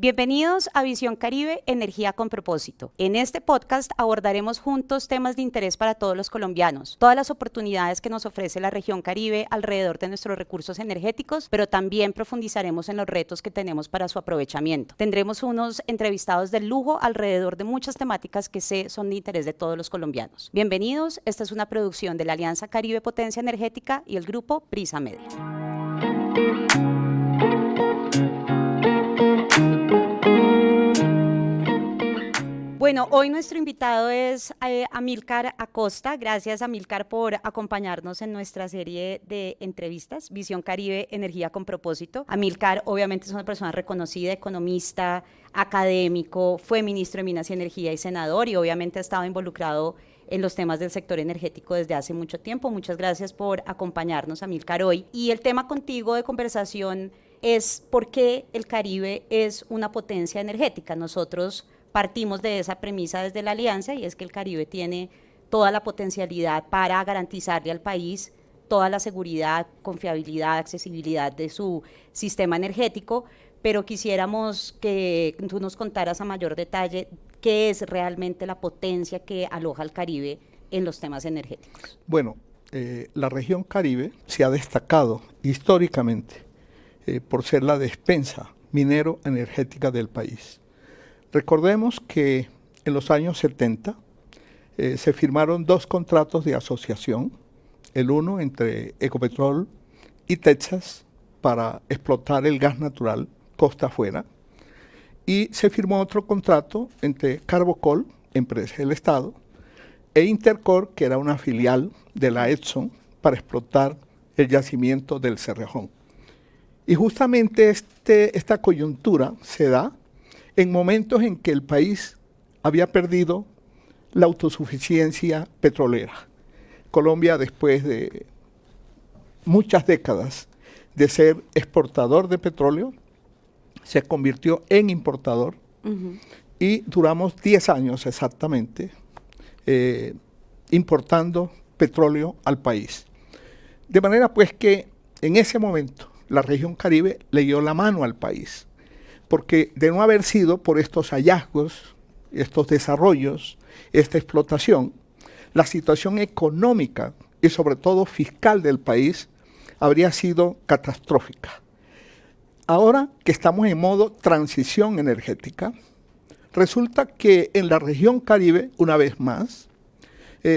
Bienvenidos a Visión Caribe, Energía con Propósito. En este podcast abordaremos juntos temas de interés para todos los colombianos, todas las oportunidades que nos ofrece la región Caribe alrededor de nuestros recursos energéticos, pero también profundizaremos en los retos que tenemos para su aprovechamiento. Tendremos unos entrevistados de lujo alrededor de muchas temáticas que sé son de interés de todos los colombianos. Bienvenidos, esta es una producción de la Alianza Caribe Potencia Energética y el grupo Prisa Media. Bueno, hoy nuestro invitado es Amílcar Acosta. Gracias, Amílcar, por acompañarnos en nuestra serie de entrevistas, Visión Caribe, Energía con Propósito. Amílcar, obviamente, es una persona reconocida, economista, académico, fue ministro de Minas y Energía y senador, y obviamente ha estado involucrado en los temas del sector energético desde hace mucho tiempo. Muchas gracias por acompañarnos, Amílcar, hoy. Y el tema contigo de conversación es por qué el Caribe es una potencia energética. Nosotros partimos de esa premisa desde la Alianza, y es que el Caribe tiene toda la potencialidad para garantizarle al país toda la seguridad, confiabilidad, accesibilidad de su sistema energético, pero quisiéramos que tú nos contaras a mayor detalle qué es realmente la potencia que aloja el Caribe en los temas energéticos. Bueno, la región Caribe se ha destacado históricamente por ser la despensa minero-energética del país. Recordemos que en los años 70 se firmaron dos contratos de asociación, el uno entre Ecopetrol y Texas para explotar el gas natural costa afuera, y se firmó otro contrato entre Carbocol, empresa del Estado, e Intercor, que era una filial de la Exxon, para explotar el yacimiento del Cerrejón. Y justamente esta coyuntura se da en momentos en que el país había perdido la autosuficiencia petrolera. Colombia, después de muchas décadas de ser exportador de petróleo, se convirtió en importador, y duramos 10 años exactamente importando petróleo al país. De manera pues que en ese momento la región Caribe le dio la mano al país, porque de no haber sido por estos hallazgos, estos desarrollos, esta explotación, la situación económica y sobre todo fiscal del país habría sido catastrófica. Ahora que estamos en modo transición energética, resulta que en la región Caribe, una vez más,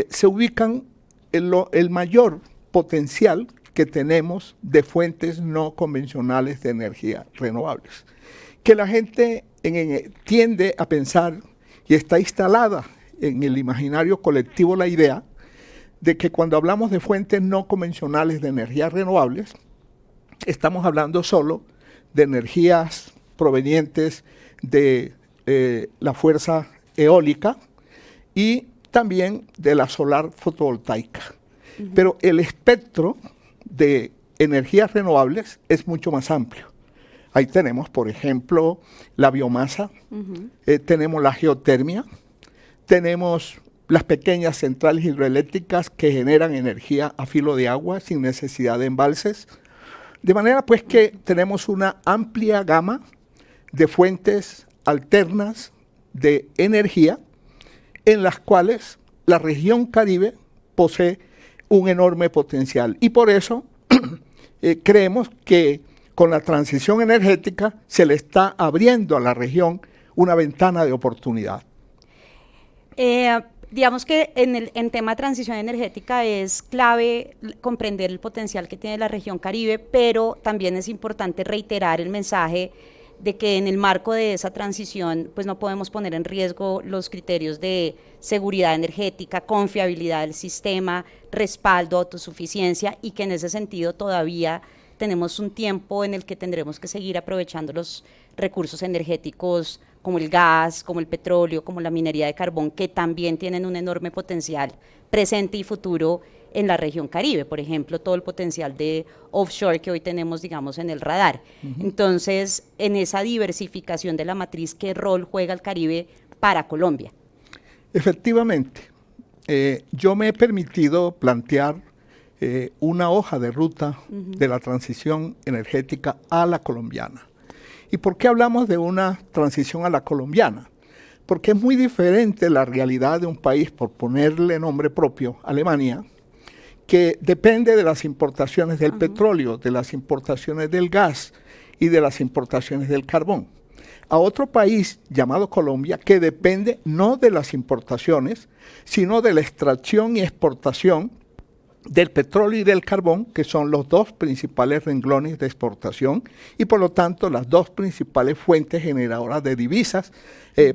se ubican el mayor potencial que tenemos de fuentes no convencionales de energía renovables, que la gente tiende a pensar, y está instalada en el imaginario colectivo la idea de que cuando hablamos de fuentes no convencionales de energías renovables, estamos hablando solo de energías provenientes de la fuerza eólica y también de la solar fotovoltaica. Pero el espectro de energías renovables es mucho más amplio. Ahí tenemos, por ejemplo, la biomasa, tenemos la geotermia, tenemos las pequeñas centrales hidroeléctricas que generan energía a filo de agua sin necesidad de embalses. De manera pues que tenemos una amplia gama de fuentes alternas de energía en las cuales la región Caribe posee un enorme potencial. Y por eso creemos que con la transición energética se le está abriendo a la región una ventana de oportunidad. Digamos que en tema de transición energética es clave comprender el potencial que tiene la región Caribe, pero también es importante reiterar el mensaje de que en el marco de esa transición pues no podemos poner en riesgo los criterios de seguridad energética, confiabilidad del sistema, respaldo, autosuficiencia, y que en ese sentido todavía tenemos un tiempo en el que tendremos que seguir aprovechando los recursos energéticos como el gas, como el petróleo, como la minería de carbón, que también tienen un enorme potencial presente y futuro en la región Caribe. Por ejemplo, todo el potencial de offshore que hoy tenemos, digamos, en el radar. Entonces, en esa diversificación de la matriz, ¿qué rol juega el Caribe para Colombia? Efectivamente, yo me he permitido plantear una hoja de ruta de la transición energética a la colombiana. ¿Y por qué hablamos de una transición a la colombiana? Porque es muy diferente la realidad de un país, por ponerle nombre propio, Alemania, que depende de las importaciones del petróleo, de las importaciones del gas y de las importaciones del carbón, a otro país llamado Colombia, que depende no de las importaciones, sino de la extracción y exportación del petróleo y del carbón, que son los dos principales renglones de exportación y por lo tanto las dos principales fuentes generadoras de divisas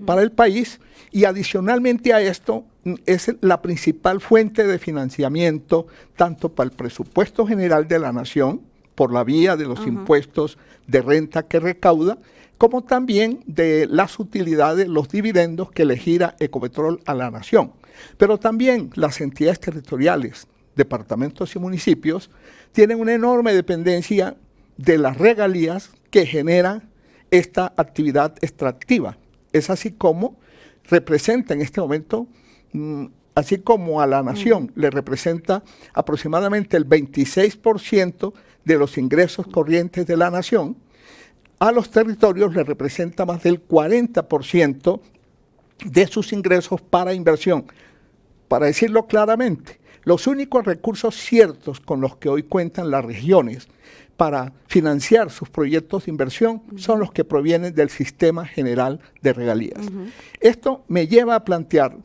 para el país, y adicionalmente a esto es la principal fuente de financiamiento tanto para el presupuesto general de la nación, por la vía de los impuestos de renta que recauda, como también de las utilidades, los dividendos que le gira Ecopetrol a la nación. Pero también las entidades territoriales, departamentos y municipios, tienen una enorme dependencia de las regalías que genera esta actividad extractiva. Es así como representa en este momento, así como a la nación le representa aproximadamente el 26% de los ingresos corrientes de la nación, a los territorios le representa más del 40% de sus ingresos para inversión. Para decirlo claramente, los únicos recursos ciertos con los que hoy cuentan las regiones para financiar sus proyectos de inversión son los que provienen del sistema general de regalías. Esto me lleva a plantear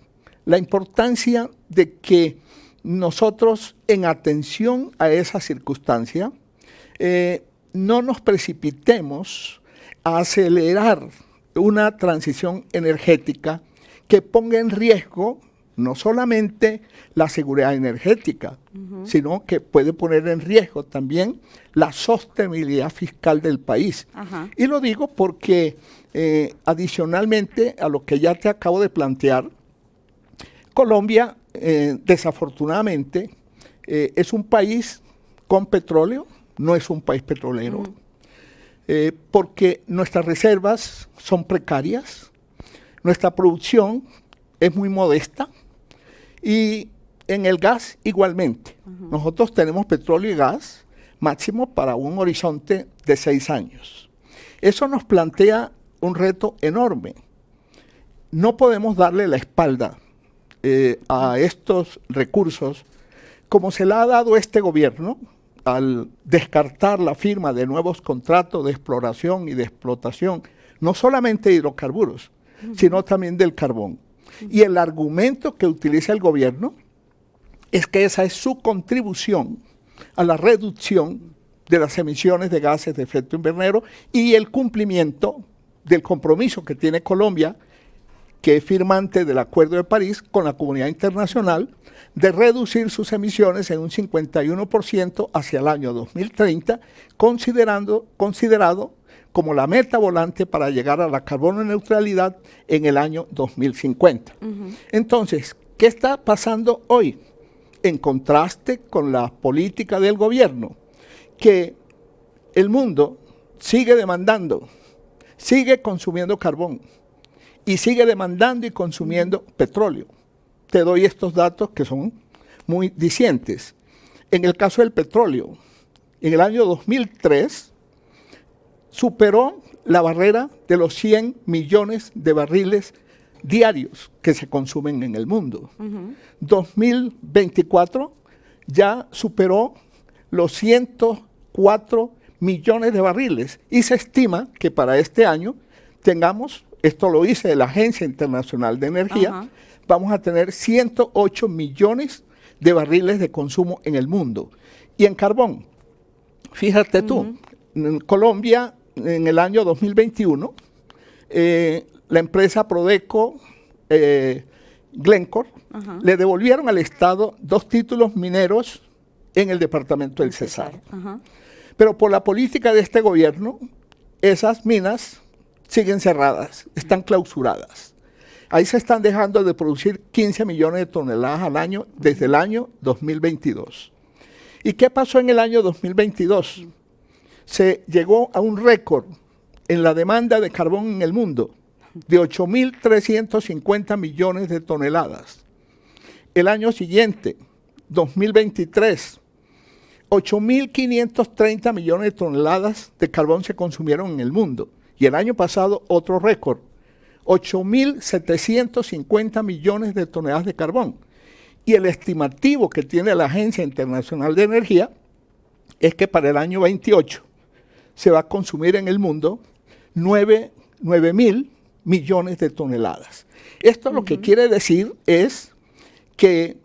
la importancia de que nosotros, en atención a esa circunstancia, no nos precipitemos a acelerar una transición energética que ponga en riesgo no solamente la seguridad energética, sino que puede poner en riesgo también la sostenibilidad fiscal del país. Y lo digo porque adicionalmente a lo que ya te acabo de plantear, Colombia desafortunadamente es un país con petróleo, no es un país petrolero, porque nuestras reservas son precarias, nuestra producción es muy modesta y en el gas igualmente. Nosotros tenemos petróleo y gas máximo para un horizonte de 6 años. Eso nos plantea un reto enorme. No podemos darle la espalda a estos recursos como se le ha dado este gobierno al descartar la firma de nuevos contratos de exploración y de explotación, no solamente de hidrocarburos, sino también del carbón. Y el argumento que utiliza el gobierno es que esa es su contribución a la reducción de las emisiones de gases de efecto invernadero y el cumplimiento del compromiso que tiene Colombia, que es firmante del Acuerdo de París con la comunidad internacional, de reducir sus emisiones en un 51% hacia el año 2030, considerado como la meta volante para llegar a la carbono neutralidad en el año 2050. Entonces, ¿qué está pasando hoy? En contraste con la política del gobierno, que el mundo sigue demandando, sigue consumiendo carbón y sigue demandando y consumiendo petróleo. Te doy estos datos que son muy dicientes. En el caso del petróleo, en el año 2003 superó la barrera de los 100 millones de barriles diarios que se consumen en el mundo. 2024 ya superó los 104 millones de barriles y se estima que para este año tengamos, esto lo dice la Agencia Internacional de Energía, vamos a tener 108 millones de barriles de consumo en el mundo. Y en carbón, fíjate tú, en Colombia en el año 2021, la empresa Prodeco, Glencore, le devolvieron al Estado 2 títulos mineros en el departamento del Cesar. Pero por la política de este gobierno, esas minas siguen cerradas, están clausuradas. Ahí se están dejando de producir 15 millones de toneladas al año desde el año 2022. ¿Y qué pasó en el año 2022? Se llegó a un récord en la demanda de carbón en el mundo de 8.350 millones de toneladas. El año siguiente, 2023, 8.530 millones de toneladas de carbón se consumieron en el mundo. Y el año pasado otro récord, 8.750 millones de toneladas de carbón. Y el estimativo que tiene la Agencia Internacional de Energía es que para el año 28 se va a consumir en el mundo 9.000 millones de toneladas. Esto lo que quiere decir es que,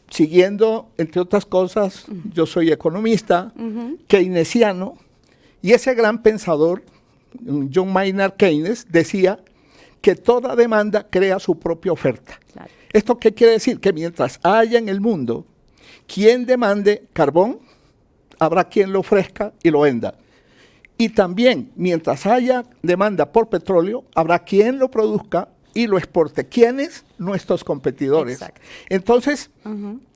siguiendo, entre otras cosas, yo soy economista, keynesiano, y ese gran pensador, John Maynard Keynes, decía que toda demanda crea su propia oferta. Claro. ¿Esto qué quiere decir? Que mientras haya en el mundo quien demande carbón, habrá quien lo ofrezca y lo venda. Y también, mientras haya demanda por petróleo, habrá quien lo produzca y lo exporte. ¿Quiénes? Nuestros competidores. Exacto. Entonces,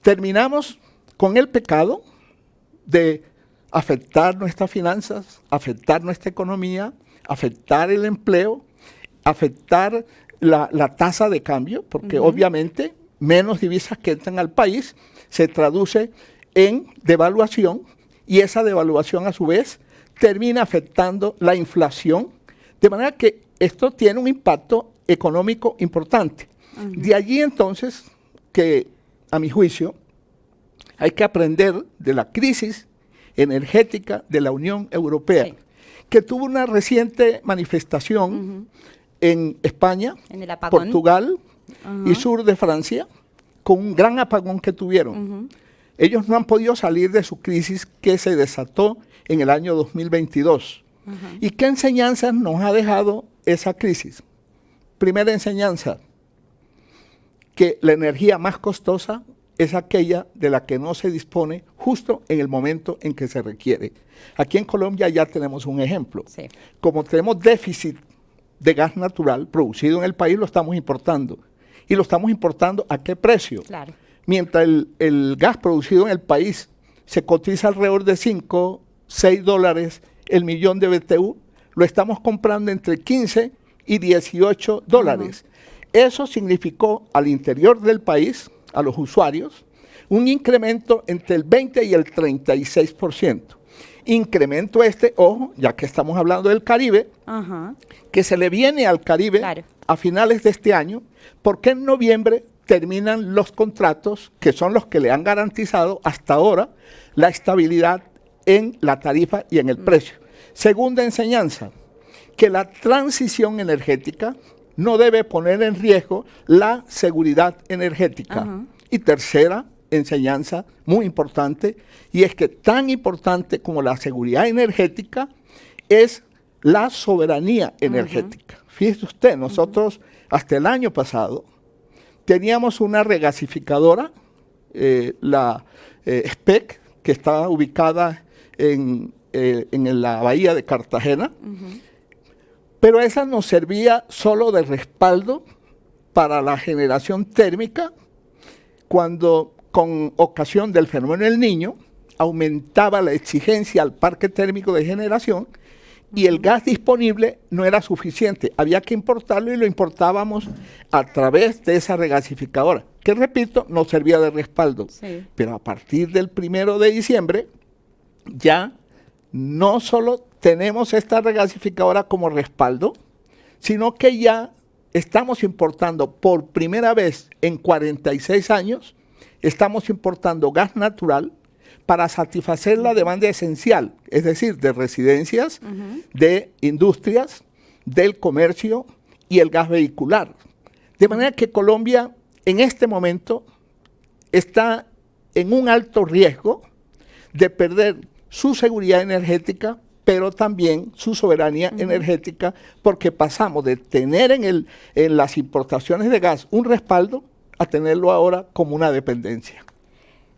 terminamos con el pecado de afectar nuestras finanzas, afectar nuestra economía, afectar el empleo, afectar la tasa de cambio, porque obviamente menos divisas que entran al país se traduce en devaluación, y esa devaluación a su vez termina afectando la inflación, de manera que esto tiene un impacto económico importante. De allí entonces que, a mi juicio, hay que aprender de la crisis energética de la Unión Europea, que tuvo una reciente manifestación en España, en el Portugal y sur de Francia, con un gran apagón que tuvieron. Ellos no han podido salir de su crisis que se desató en el año 2022. ¿Y qué enseñanzas nos ha dejado esa crisis? Primera enseñanza, que la energía más costosa es aquella de la que no se dispone justo en el momento en que se requiere. Aquí en Colombia ya tenemos un ejemplo. Sí. Como tenemos déficit de gas natural producido en el país, lo estamos importando. ¿Y lo estamos importando a qué precio? Claro. Mientras el gas producido en el país se cotiza alrededor de 5, 6 dólares el millón de BTU, lo estamos comprando entre 15 y 18 dólares. Eso significó al interior del país, a los usuarios, un incremento entre el 20 y el 36%. Incremento ojo, ya que estamos hablando del Caribe, que se le viene al Caribe a finales de este año, porque en noviembre terminan los contratos que son los que le han garantizado hasta ahora la estabilidad en la tarifa y en el precio. Segunda enseñanza, que la transición energética no debe poner en riesgo la seguridad energética. Y tercera enseñanza muy importante, y es que tan importante como la seguridad energética es la soberanía energética. Fíjese usted, nosotros hasta el año pasado teníamos una regasificadora, la SPEC, que está ubicada en la bahía de Cartagena, pero esa nos servía solo de respaldo para la generación térmica cuando, con ocasión del fenómeno del Niño, aumentaba la exigencia al parque térmico de generación y el gas disponible no era suficiente. Había que importarlo y lo importábamos a través de esa regasificadora, que repito, nos servía de respaldo. Sí. Pero a partir del 1 de diciembre ya no solo tenemos esta regasificadora como respaldo, sino que ya estamos importando por primera vez en 46 años, estamos importando gas natural para satisfacer la demanda esencial, es decir, de residencias, de industrias, del comercio y el gas vehicular. De manera que Colombia en este momento está en un alto riesgo de perder su seguridad energética, pero también su soberanía energética, porque pasamos de tener en las importaciones de gas un respaldo a tenerlo ahora como una dependencia.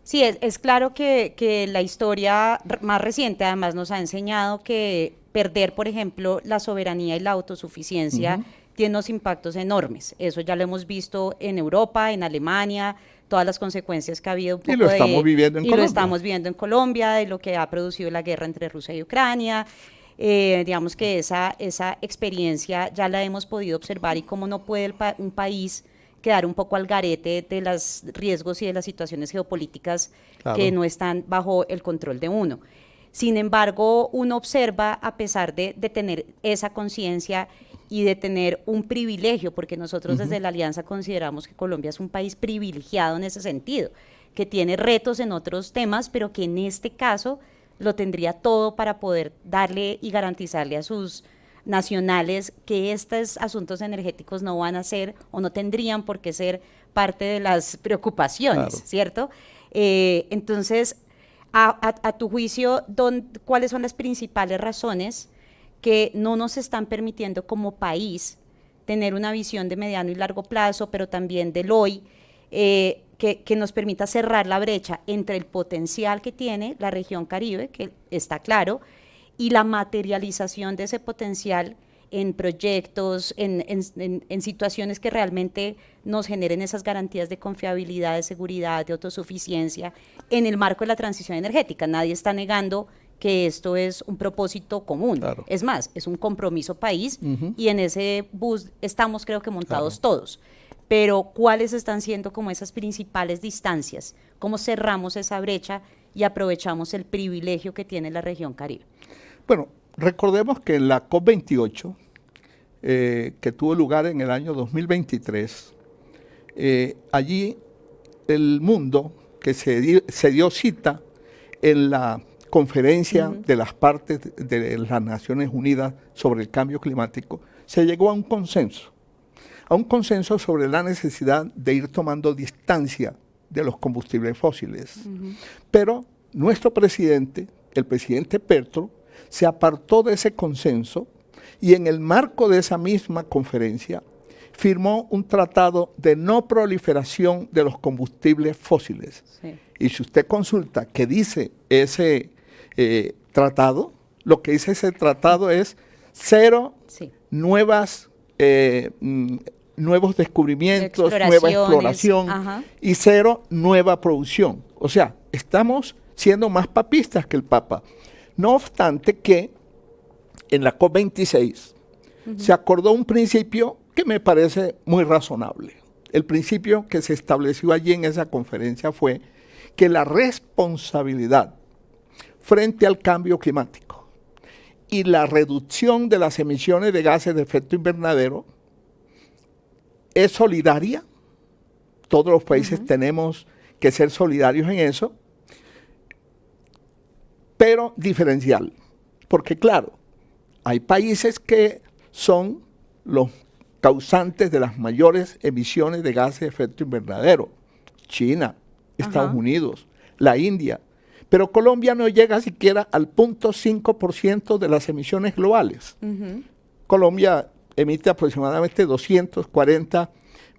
Sí, es claro que la historia más reciente además nos ha enseñado que perder, por ejemplo, la soberanía y la autosuficiencia tiene unos impactos enormes. Eso ya lo hemos visto en Europa, en Alemania, todas las consecuencias que ha habido. Y lo estamos viviendo en Colombia. Y lo estamos viendo en Colombia, de lo que ha producido la guerra entre Rusia y Ucrania. Digamos que esa experiencia ya la hemos podido observar y cómo no puede un país quedar un poco al garete de los riesgos y de las situaciones geopolíticas que no están bajo el control de uno. Sin embargo, uno observa, a pesar de tener esa conciencia y de tener un privilegio, porque nosotros desde la Alianza consideramos que Colombia es un país privilegiado en ese sentido, que tiene retos en otros temas, pero que en este caso lo tendría todo para poder darle y garantizarle a sus nacionales que estos asuntos energéticos no van a ser o no tendrían por qué ser parte de las preocupaciones, Claro. ¿cierto? Entonces, a tu juicio, ¿cuáles son las principales razones que no nos están permitiendo como país tener una visión de mediano y largo plazo, pero también del hoy, que nos permita cerrar la brecha entre el potencial que tiene la región Caribe, que está claro, y la materialización de ese potencial en proyectos, en situaciones que realmente nos generen esas garantías de confiabilidad, de seguridad, de autosuficiencia en el marco de la transición energética? Nadie está negando que esto es un propósito común. Claro. Es más, es un compromiso país y en ese bus estamos, creo que, montados todos. Pero ¿cuáles están siendo como esas principales distancias? ¿Cómo cerramos esa brecha y aprovechamos el privilegio que tiene la región Caribe? Bueno, recordemos que en la COP28, que tuvo lugar en el año 2023, allí el mundo que se dio cita en la conferencia de las partes de las Naciones Unidas sobre el cambio climático, se llegó a un consenso sobre la necesidad de ir tomando distancia de los combustibles fósiles. Pero nuestro presidente, el presidente Petro, se apartó de ese consenso y en el marco de esa misma conferencia firmó un tratado de no proliferación de los combustibles fósiles. Sí. Y si usted consulta qué dice ese tratado, lo que dice ese tratado es cero nuevos descubrimientos, nueva exploración y cero nueva producción. O sea, estamos siendo más papistas que el Papa. No obstante que en la COP26 se acordó un principio que me parece muy razonable. El principio que se estableció allí en esa conferencia fue que la responsabilidad frente al cambio climático y la reducción de las emisiones de gases de efecto invernadero es solidaria. Todos los países tenemos que ser solidarios en eso, pero diferencial. Porque claro, hay países que son los causantes de las mayores emisiones de gases de efecto invernadero. China, Estados Unidos, la India. Pero Colombia no llega siquiera al 0.5% de las emisiones globales. Colombia emite aproximadamente 240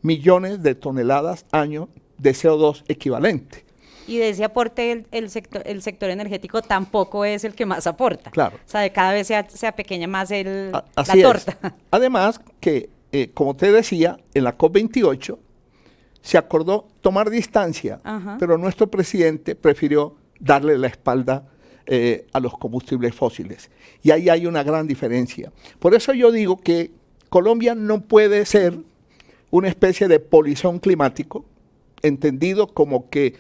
millones de toneladas año de CO2 equivalente. Y de ese aporte el sector energético tampoco es el que más aporta. Claro. O sea, de cada vez se apequeña más la torta. Es. Además que, como te decía, en la COP28 se acordó tomar distancia, pero nuestro presidente prefirió darle la espalda a los combustibles fósiles. Y ahí hay una gran diferencia. Por eso yo digo que Colombia no puede ser una especie de polizón climático, entendido como que,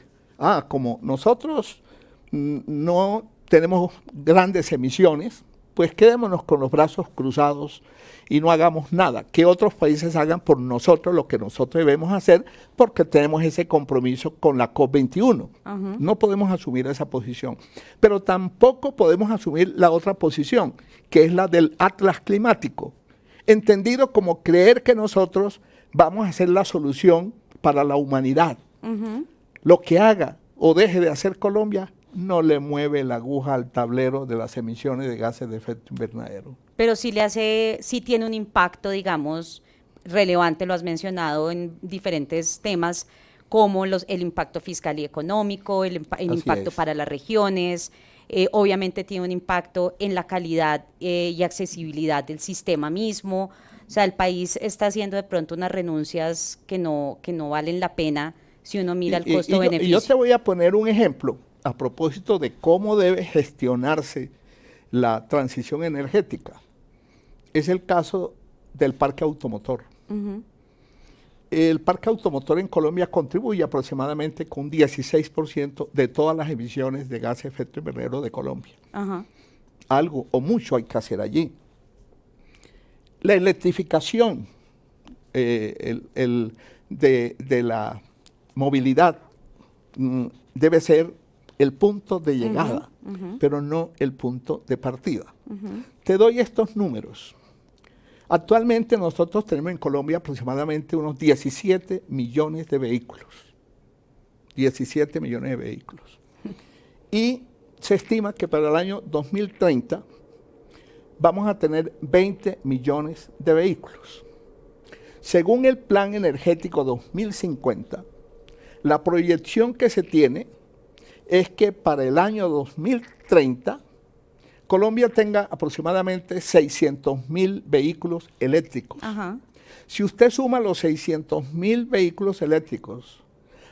como nosotros no tenemos grandes emisiones, pues quedémonos con los brazos cruzados y no hagamos nada. Que otros países hagan por nosotros lo que nosotros debemos hacer porque tenemos ese compromiso con la COP21. No podemos asumir esa posición. Pero tampoco podemos asumir la otra posición, que es la del Atlas climático, entendido como creer que nosotros vamos a ser la solución para la humanidad. Lo que haga o deje de hacer Colombia no le mueve la aguja al tablero de las emisiones de gases de efecto invernadero. Pero sí tiene un impacto, digamos, relevante, lo has mencionado en diferentes temas, como el impacto fiscal y económico, el impacto para las regiones, obviamente tiene un impacto en la calidad y accesibilidad del sistema mismo. O sea, el país está haciendo de pronto unas renuncias que no valen la pena si uno mira el costo-beneficio. Yo te voy a poner un ejemplo a propósito de cómo debe gestionarse la transición energética. Es el caso del parque automotor. el parque automotor en Colombia contribuye aproximadamente con un 16% de todas las emisiones de gases de efecto invernadero de Colombia. Ajá. Algo o mucho hay que hacer allí. La electrificación de la movilidad debe ser el punto de llegada, pero no el punto de partida. Te doy estos números. Actualmente nosotros tenemos en Colombia aproximadamente unos 17 millones de vehículos. 17 millones de vehículos. Y se estima que para el año 2030 vamos a tener 20 millones de vehículos. Según el Plan Energético 2050, la proyección que se tiene es que para el año 2030 Colombia tenga aproximadamente 600.000 vehículos eléctricos. Ajá. Si usted suma los 600.000 vehículos eléctricos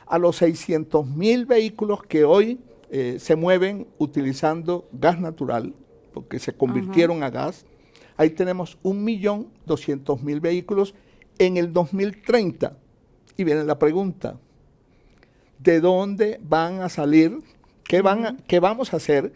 a los 600.000 vehículos que hoy se mueven utilizando gas natural, porque se convirtieron a gas, ahí tenemos 1.200.000 vehículos en el 2030. Y viene la pregunta, ¿de dónde van a salir? ¿Qué vamos a hacer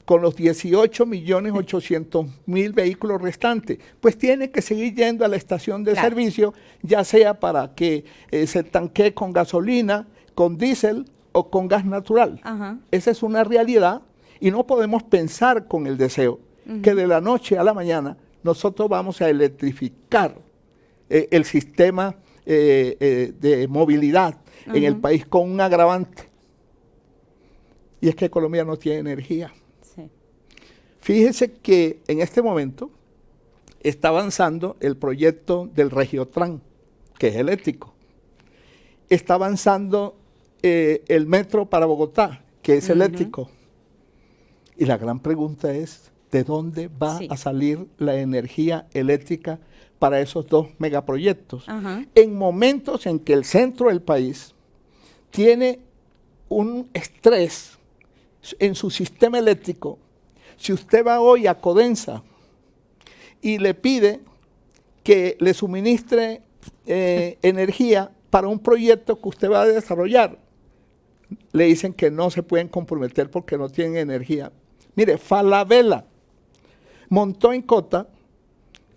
con los 18.800.000 vehículos restantes? Pues tiene que seguir yendo a la estación de servicio, ya sea para que se tanquee con gasolina, con diésel o con gas natural. Esa es una realidad y no podemos pensar con el deseo que de la noche a la mañana nosotros vamos a electrificar el sistema de movilidad en el país con un agravante. Y es que Colombia no tiene energía. Sí. Fíjese que en este momento está avanzando el proyecto del Regiotran, que es eléctrico. Está avanzando el metro para Bogotá, que es eléctrico. Y la gran pregunta es, ¿de dónde va a salir la energía eléctrica para esos dos megaproyectos? En momentos en que el centro del país tiene un estrés en su sistema eléctrico. Si usted va hoy a Codensa y le pide que le suministre energía para un proyecto que usted va a desarrollar, le dicen que no se pueden comprometer porque no tienen energía. Mire, Falabella montó en Cota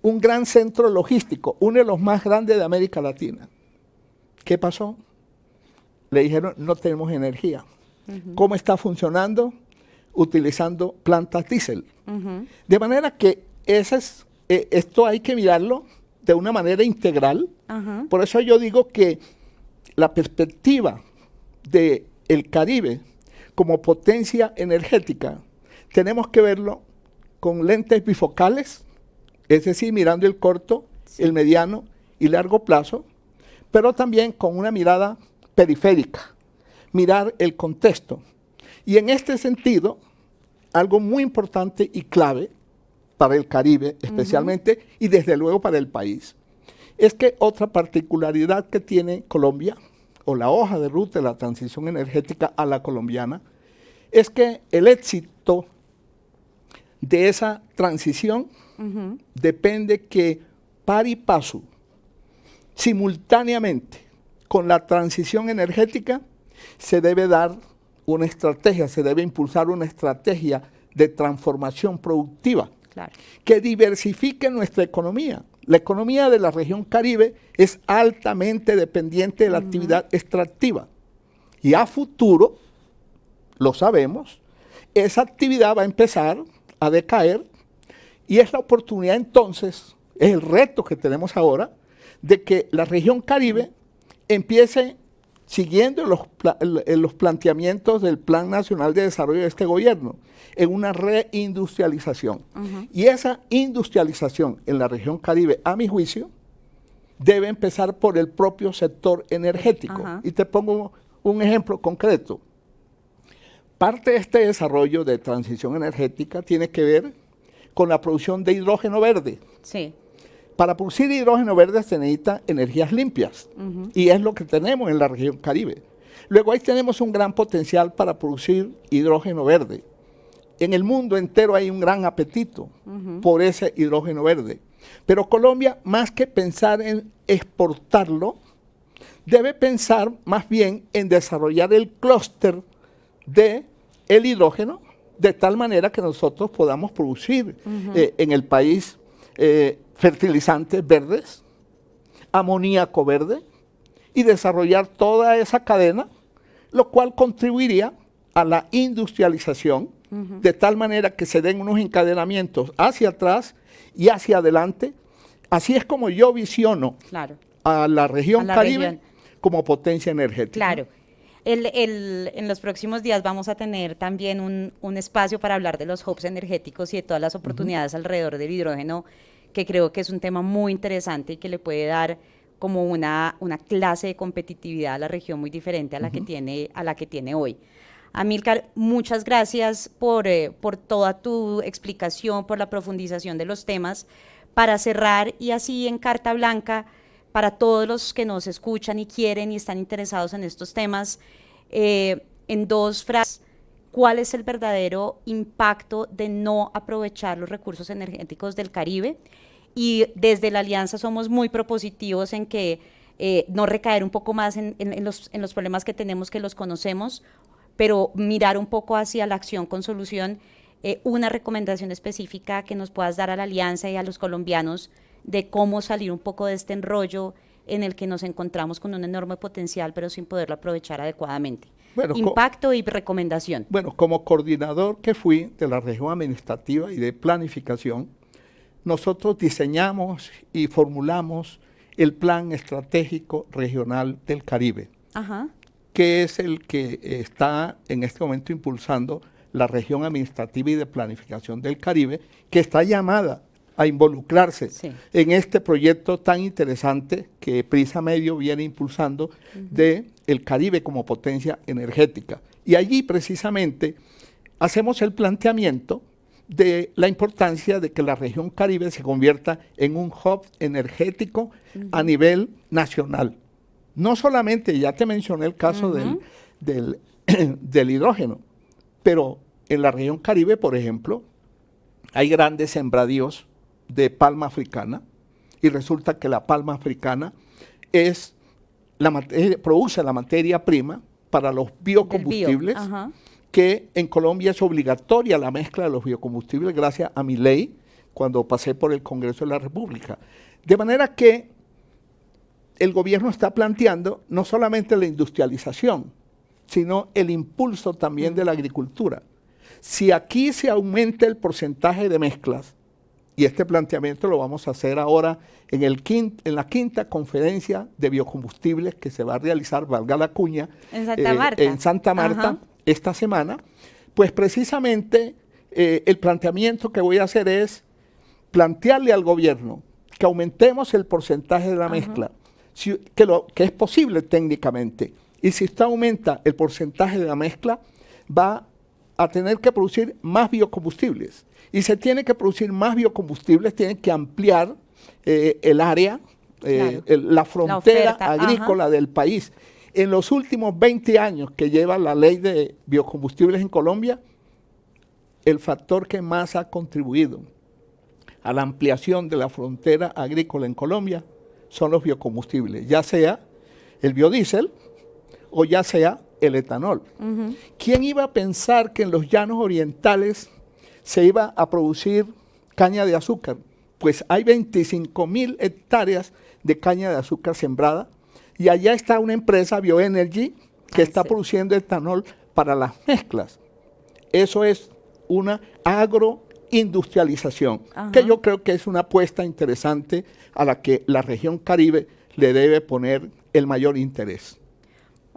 un gran centro logístico, uno de los más grandes de América Latina. ¿Qué pasó? Le dijeron, no tenemos energía. ¿Cómo está funcionando? Utilizando plantas diésel. De manera que esto hay que mirarlo de una manera integral. Por eso yo digo que la perspectiva del Caribe como potencia energética, tenemos que verlo con lentes bifocales, es decir, mirando el corto, el mediano y largo plazo, pero también con una mirada periférica, mirar el contexto. Y en este sentido, algo muy importante y clave para el Caribe especialmente, y desde luego para el país, es que otra particularidad que tiene Colombia, o la hoja de ruta de la transición energética a la colombiana, es que el éxito de esa transición depende que par y paso, simultáneamente con la transición energética, se debe dar una estrategia, se debe impulsar una estrategia de transformación productiva que diversifique nuestra economía. La economía de la región Caribe es altamente dependiente de la actividad extractiva. Y a futuro, lo sabemos, esa actividad va a empezar a decaer y es la oportunidad entonces, es el reto que tenemos ahora, de que la región Caribe empiece siguiendo los planteamientos del Plan Nacional de Desarrollo de este gobierno, en una reindustrialización. Y esa industrialización en la región Caribe, a mi juicio, debe empezar por el propio sector energético. Y te pongo un ejemplo concreto. Parte de este desarrollo de transición energética tiene que ver con la producción de hidrógeno verde. Sí. Para producir hidrógeno verde se necesitan energías limpias y es lo que tenemos en la región Caribe. Luego ahí tenemos un gran potencial para producir hidrógeno verde. En el mundo entero hay un gran apetito por ese hidrógeno verde. Pero Colombia, más que pensar en exportarlo, debe pensar más bien en desarrollar el clúster de el hidrógeno, de tal manera que nosotros podamos producir en el país fertilizantes verdes, amoníaco verde, y desarrollar toda esa cadena, lo cual contribuiría a la industrialización, de tal manera que se den unos encadenamientos hacia atrás y hacia adelante. Así es como yo visiono a la región Caribe como potencia energética. Claro. En los próximos días vamos a tener también un espacio para hablar de los hubs energéticos y de todas las oportunidades alrededor del hidrógeno, que creo que es un tema muy interesante y que le puede dar como una clase de competitividad a la región muy diferente a la que tiene hoy. Amílcar, muchas gracias por toda tu explicación, por la profundización de los temas. Para cerrar y así en carta blanca, para todos los que nos escuchan y quieren y están interesados en estos temas, en 2 frases, ¿cuál es el verdadero impacto de no aprovechar los recursos energéticos del Caribe? Y desde la Alianza somos muy propositivos en que no recaer un poco más en los problemas que tenemos, que los conocemos, pero mirar un poco hacia la acción con solución. Una recomendación específica que nos puedas dar a la Alianza y a los colombianos de cómo salir un poco de este enrollo en el que nos encontramos con un enorme potencial, pero sin poderlo aprovechar adecuadamente. Bueno, impacto y recomendación. Bueno, como coordinador que fui de la región administrativa y de planificación, nosotros diseñamos y formulamos el Plan Estratégico Regional del Caribe, que es el que está en este momento impulsando la región administrativa y de planificación del Caribe, que está llamada a involucrarse en este proyecto tan interesante que Prisa Medio viene impulsando de el Caribe como potencia energética. Y allí precisamente hacemos el planteamiento de la importancia de que la región Caribe se convierta en un hub energético a nivel nacional. No solamente, ya te mencioné el caso del hidrógeno, pero en la región Caribe, por ejemplo, hay grandes sembradíos de palma africana y resulta que la palma africana produce la materia prima para los biocombustibles, que en Colombia es obligatoria la mezcla de los biocombustibles gracias a mi ley cuando pasé por el Congreso de la República. De manera que el gobierno está planteando no solamente la industrialización, sino el impulso también de la agricultura. Si aquí se aumenta el porcentaje de mezclas, y este planteamiento lo vamos a hacer ahora en la quinta conferencia de biocombustibles que se va a realizar, valga la cuña, en Santa Marta esta semana, pues precisamente el planteamiento que voy a hacer es plantearle al gobierno que aumentemos el porcentaje de la mezcla, que es posible técnicamente, y si usted aumenta el porcentaje de la mezcla, va a tener que producir más biocombustibles. Y se tiene que producir más biocombustibles, tiene que ampliar el área, la frontera agrícola del país. En los últimos 20 años que lleva la ley de biocombustibles en Colombia, el factor que más ha contribuido a la ampliación de la frontera agrícola en Colombia son los biocombustibles, ya sea el biodiesel o ya sea el etanol. ¿Quién iba a pensar que en los llanos orientales se iba a producir caña de azúcar? Pues hay 25,000 hectáreas de caña de azúcar sembrada y allá está una empresa, Bioenergy, que está produciendo etanol para las mezclas. Eso es una agroindustrialización, que yo creo que es una apuesta interesante a la que la región Caribe le debe poner el mayor interés.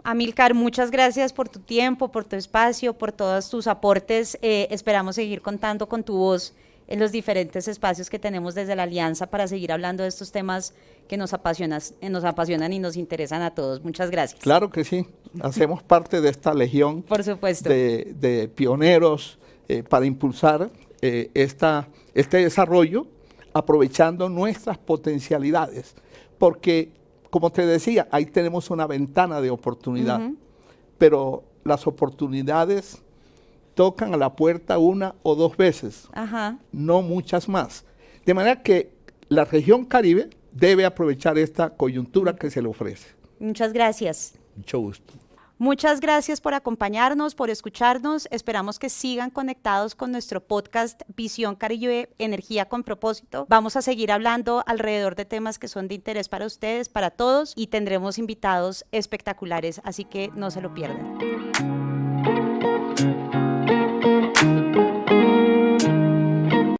Amílcar, muchas gracias por tu tiempo, por tu espacio, por todos tus aportes. Esperamos seguir contando con tu voz en los diferentes espacios que tenemos desde la Alianza para seguir hablando de estos temas que nos apasionan y nos interesan a todos. Muchas gracias. Claro que sí. Hacemos parte de esta legión por supuesto. de pioneros para impulsar este desarrollo, aprovechando nuestras potencialidades. Porque, como te decía, ahí tenemos una ventana de oportunidad, pero las oportunidades tocan a la puerta 1 o 2 veces, no muchas más. De manera que la región Caribe debe aprovechar esta coyuntura que se le ofrece. Muchas gracias. Mucho gusto. Muchas gracias por acompañarnos, por escucharnos. Esperamos que sigan conectados con nuestro podcast Visión Caribe, Energía con Propósito. Vamos a seguir hablando alrededor de temas que son de interés para ustedes, para todos, y tendremos invitados espectaculares, así que no se lo pierdan.